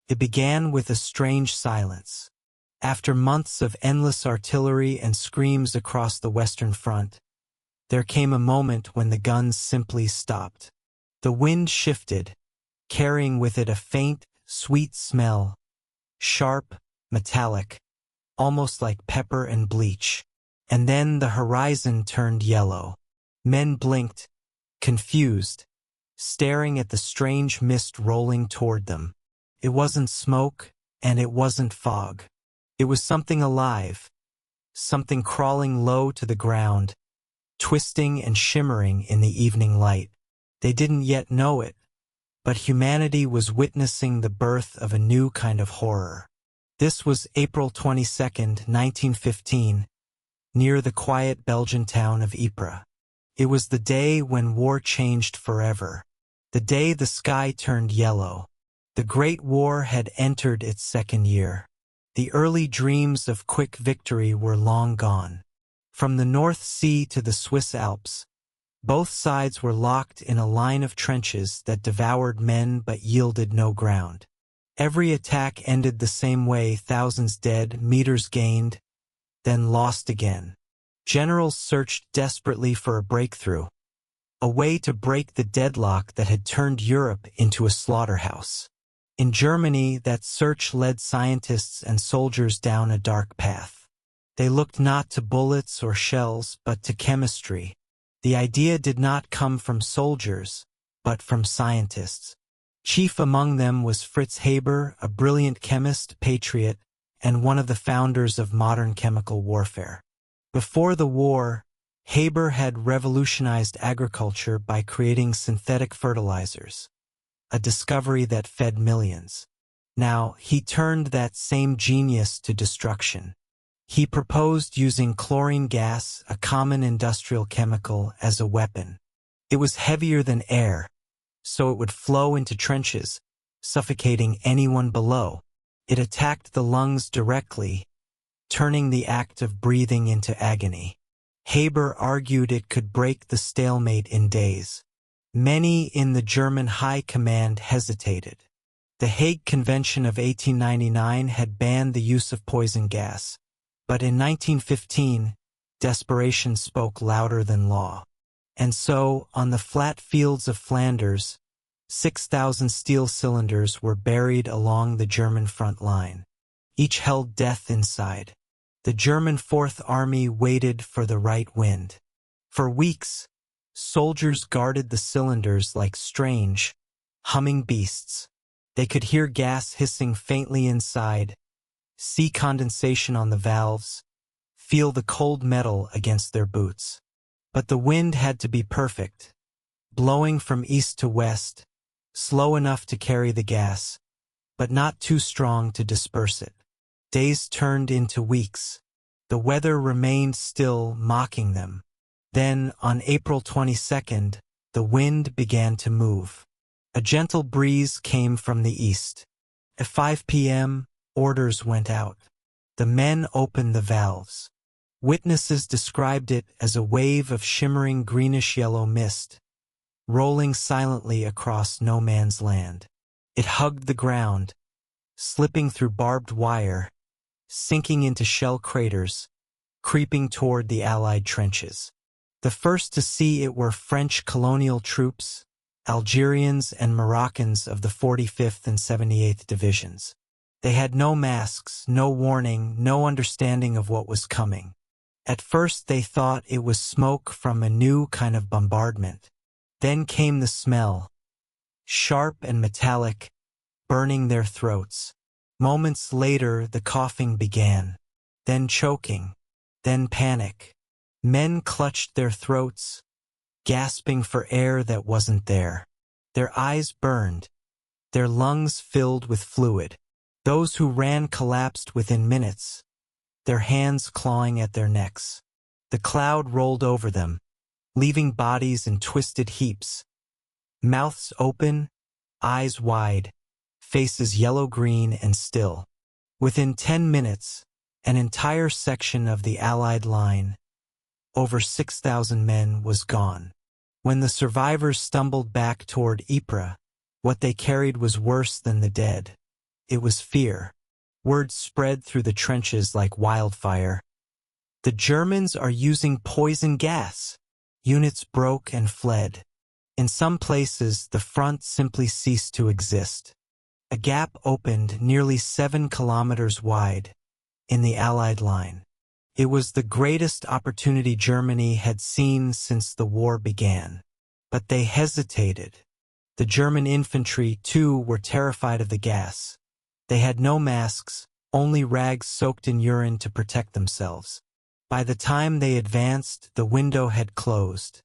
It began with a strange silence. After months of endless artillery and screams across the Western Front, there came a moment when the guns simply stopped. The wind shifted, carrying with it a faint, sweet smell, sharp, metallic, almost like pepper and bleach. And then the horizon turned yellow. Men blinked, confused, staring at the strange mist rolling toward them. It wasn't smoke, and it wasn't fog. It was something alive, something crawling low to the ground, twisting and shimmering in the evening light. They didn't yet know it, but humanity was witnessing the birth of a new kind of horror. This was April 22nd, 1915, near the quiet Belgian town of Ypres. It was the day when war changed forever, the day the sky turned yellow. The Great War had entered its second year. The early dreams of quick victory were long gone. From the North Sea to the Swiss Alps, both sides were locked in a line of trenches that devoured men but yielded no ground. Every attack ended the same way: thousands dead, meters gained, then lost again. Generals searched desperately for a breakthrough, a way to break the deadlock that had turned Europe into a slaughterhouse. In Germany, that search led scientists and soldiers down a dark path. They looked not to bullets or shells, but to chemistry. The idea did not come from soldiers, but from scientists. Chief among them was Fritz Haber, a brilliant chemist, patriot, and one of the founders of modern chemical warfare. Before the war, Haber had revolutionized agriculture by creating synthetic fertilizers, a discovery that fed millions. Now, he turned that same genius to destruction. He proposed using chlorine gas, a common industrial chemical, as a weapon. It was heavier than air, so it would flow into trenches, suffocating anyone below. It attacked the lungs directly, turning the act of breathing into agony. Haber argued it could break the stalemate in days. Many in the German high command hesitated. The Hague Convention of 1899 had banned the use of poison gas, but in 1915, desperation spoke louder than law. And so, on the flat fields of Flanders, 6,000 steel cylinders were buried along the German front line. Each held death inside. The German Fourth Army waited for the right wind. For weeks, soldiers guarded the cylinders like strange, humming beasts. They could hear gas hissing faintly inside, see condensation on the valves, feel the cold metal against their boots. But the wind had to be perfect, blowing from east to west, slow enough to carry the gas, but not too strong to disperse it. Days turned into weeks. The weather remained still, mocking them. Then, on April 22nd, the wind began to move. A gentle breeze came from the east. At 5 p.m., orders went out. The men opened the valves. Witnesses described it as a wave of shimmering greenish-yellow mist, rolling silently across no man's land. It hugged the ground, slipping through barbed wire, sinking into shell craters, creeping toward the Allied trenches. The first to see it were French colonial troops, Algerians and Moroccans of the 45th and 78th Divisions. They had no masks, no warning, no understanding of what was coming. At first they thought it was smoke from a new kind of bombardment. Then came the smell, sharp and metallic, burning their throats. Moments later the coughing began, then choking, then panic. Men clutched their throats, gasping for air that wasn't there. Their eyes burned, their lungs filled with fluid. Those who ran collapsed within minutes, their hands clawing at their necks. The cloud rolled over them, leaving bodies in twisted heaps, mouths open, eyes wide, faces yellow-green and still. Within 10 minutes, an entire section of the Allied line, over 6,000 men, was gone. When the survivors stumbled back toward Ypres, what they carried was worse than the dead. it was fear. Word spread through the trenches like wildfire. The Germans are using poison gas. Units broke and fled. In some places, the front simply ceased to exist. A gap opened nearly 7 kilometers wide in the Allied line. It was the greatest opportunity Germany had seen since the war began. But they hesitated. The German infantry, too, were terrified of the gas. They had no masks, only rags soaked in urine to protect themselves. By the time they advanced, the window had closed.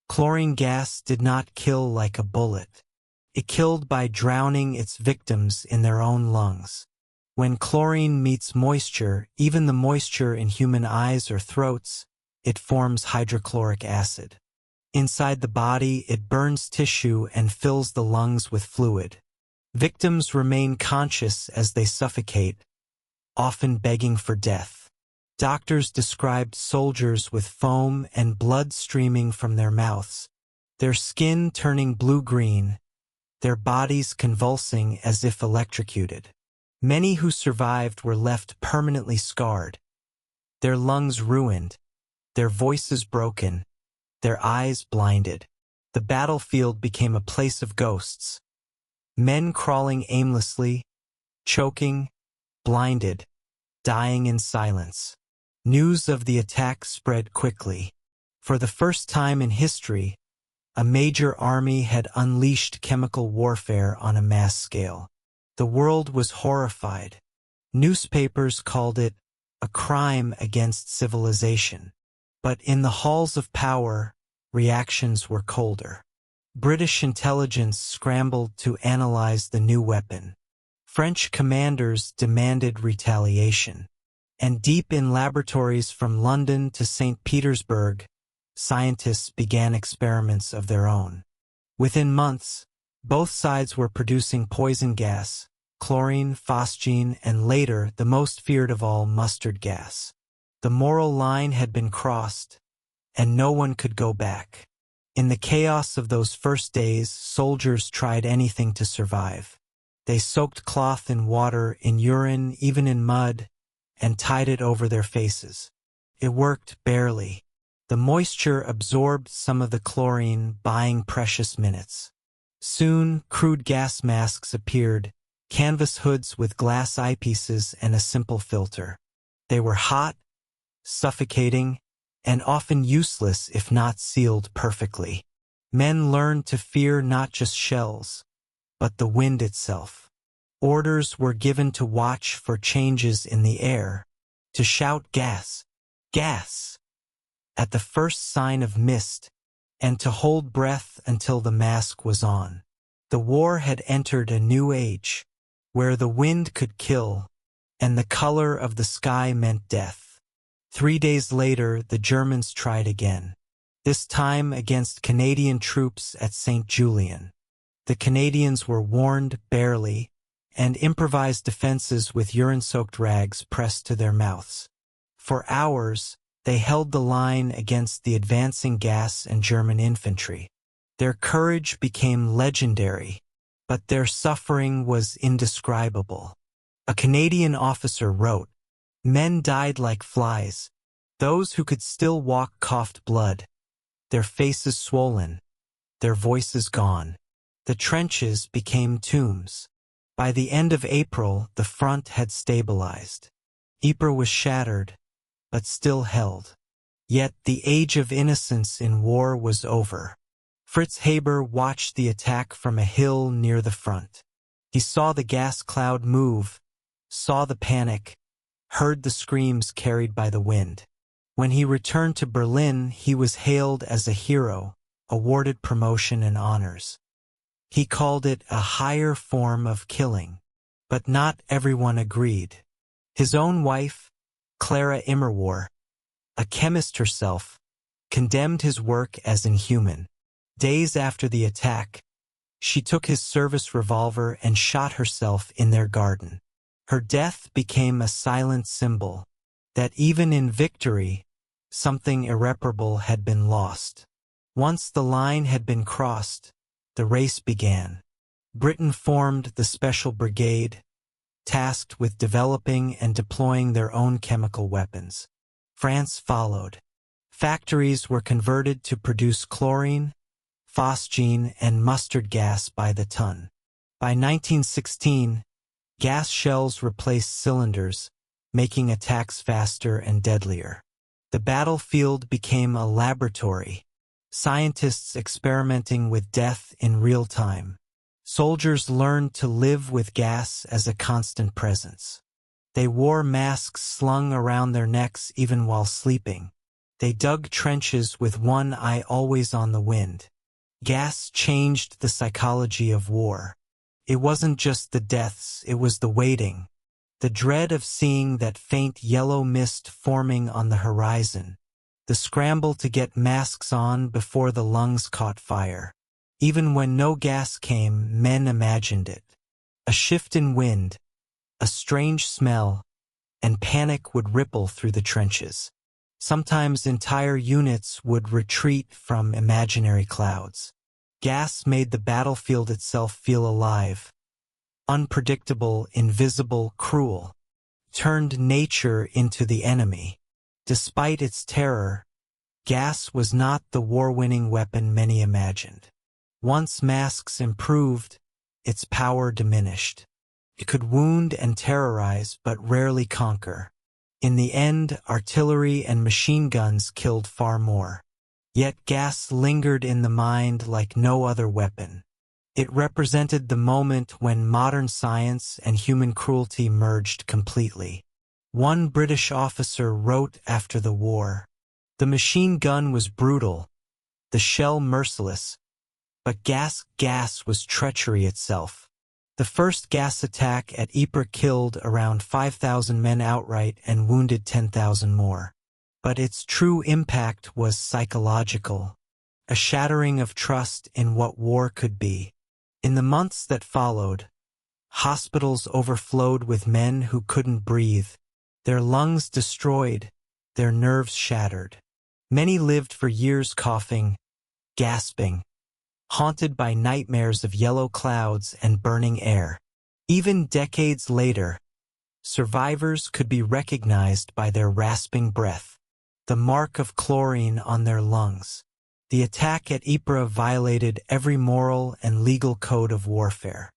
Chlorine gas did not kill like a bullet. It killed by drowning its victims in their own lungs. When chlorine meets moisture, even the moisture in human eyes or throats, it forms hydrochloric acid. Inside the body, it burns tissue and fills the lungs with fluid. Victims remain conscious as they suffocate, often begging for death. Doctors described soldiers with foam and blood streaming from their mouths, their skin turning blue-green, their bodies convulsing as if electrocuted. Many who survived were left permanently scarred, their lungs ruined, their voices broken, their eyes blinded. The battlefield became a place of ghosts. Men crawling aimlessly, choking, blinded, dying in silence. News of the attack spread quickly. For the first time in history, a major army had unleashed chemical warfare on a mass scale. The world was horrified. Newspapers called it a crime against civilization. But in the halls of power, reactions were colder. British intelligence scrambled to analyze the new weapon. French commanders demanded retaliation. And deep in laboratories from London to St. Petersburg, scientists began experiments of their own. Within months, both sides were producing poison gas, chlorine, phosgene, and later, the most feared of all, mustard gas. The moral line had been crossed, and no one could go back. In the chaos of those first days, soldiers tried anything to survive. They soaked cloth in water, in urine, even in mud, and tied it over their faces. It worked barely. The moisture absorbed some of the chlorine, buying precious minutes. Soon, crude gas masks appeared, canvas hoods with glass eyepieces and a simple filter. They were hot, suffocating, and often useless if not sealed perfectly. Men learned to fear not just shells, but the wind itself. Orders were given to watch for changes in the air, to shout gas, gas, at the first sign of mist, and to hold breath until the mask was on. The war had entered a new age, where the wind could kill, and the color of the sky meant death. 3 days later, the Germans tried again, this time against Canadian troops at St. Julien. The Canadians were warned barely, and improvised defenses with urine-soaked rags pressed to their mouths. For hours, they held the line against the advancing gas and German infantry. Their courage became legendary, but their suffering was indescribable. A Canadian officer wrote, "Men died like flies. Those who could still walk coughed blood, their faces swollen, their voices gone. The trenches became tombs." By the end of April, the front had stabilized. Ypres was shattered, but still held. Yet the age of innocence in war was over. Fritz Haber watched the attack from a hill near the front. He saw the gas cloud move, saw the panic, heard the screams carried by the wind. When he returned to Berlin, he was hailed as a hero, awarded promotion and honors. He called it a higher form of killing, but not everyone agreed. His own wife, Clara Immerwahr, a chemist herself, condemned his work as inhuman. Days after the attack, she took his service revolver and shot herself in their garden. Her death became a silent symbol that even in victory, something irreparable had been lost. Once the line had been crossed, the race began. Britain formed the Special Brigade, tasked with developing and deploying their own chemical weapons. France followed. Factories were converted to produce chlorine, phosgene, and mustard gas by the ton. By 1916, gas shells replaced cylinders, making attacks faster and deadlier. The battlefield became a laboratory, scientists experimenting with death in real time. Soldiers learned to live with gas as a constant presence. They wore masks slung around their necks even while sleeping. They dug trenches with one eye always on the wind. Gas changed the psychology of war. It wasn't just the deaths, it was the waiting, the dread of seeing that faint yellow mist forming on the horizon, the scramble to get masks on before the lungs caught fire. Even when no gas came, men imagined it. A shift in wind, a strange smell, and panic would ripple through the trenches. Sometimes entire units would retreat from imaginary clouds. Gas made the battlefield itself feel alive, unpredictable, invisible, cruel, turned nature into the enemy. Despite its terror, gas was not the war-winning weapon many imagined. Once masks improved, its power diminished. It could wound and terrorize, but rarely conquer. In the end, artillery and machine guns killed far more. Yet gas lingered in the mind like no other weapon. It represented the moment when modern science and human cruelty merged completely. One British officer wrote after the war, "The machine gun was brutal, the shell merciless, but gas was treachery itself." The first gas attack at Ypres killed around 5,000 men outright and wounded 10,000 more. But its true impact was psychological, a shattering of trust in what war could be. In the months that followed, hospitals overflowed with men who couldn't breathe, their lungs destroyed, their nerves shattered. Many lived for years coughing, gasping, haunted by nightmares of yellow clouds and burning air. Even decades later, survivors could be recognized by their rasping breath, the mark of chlorine on their lungs. The attack at Ypres violated every moral and legal code of warfare.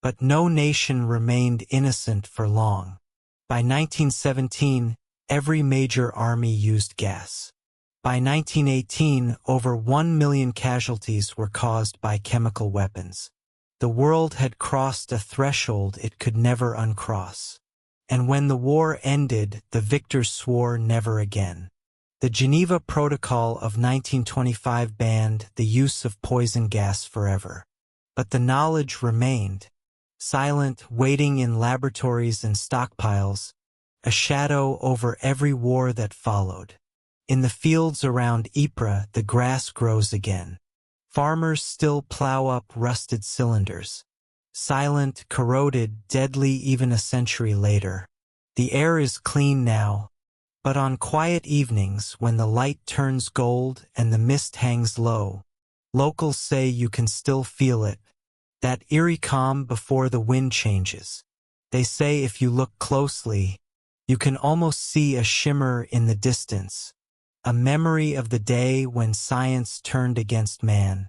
But no nation remained innocent for long. By 1917, every major army used gas. By 1918, over 1 million casualties were caused by chemical weapons. The world had crossed a threshold it could never uncross. And when the war ended, the victors swore never again. The Geneva Protocol of 1925 banned the use of poison gas forever. But the knowledge remained, silent, waiting in laboratories and stockpiles, a shadow over every war that followed. In the fields around Ypres, the grass grows again. Farmers still plow up rusted cylinders. Silent, corroded, deadly even a century later. The air is clean now, but on quiet evenings when the light turns gold and the mist hangs low, locals say you can still feel it, that eerie calm before the wind changes. They say if you look closely, you can almost see a shimmer in the distance, a memory of the day when science turned against man,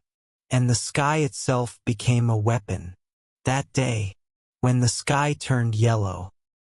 and the sky itself became a weapon. That day, when the sky turned yellow,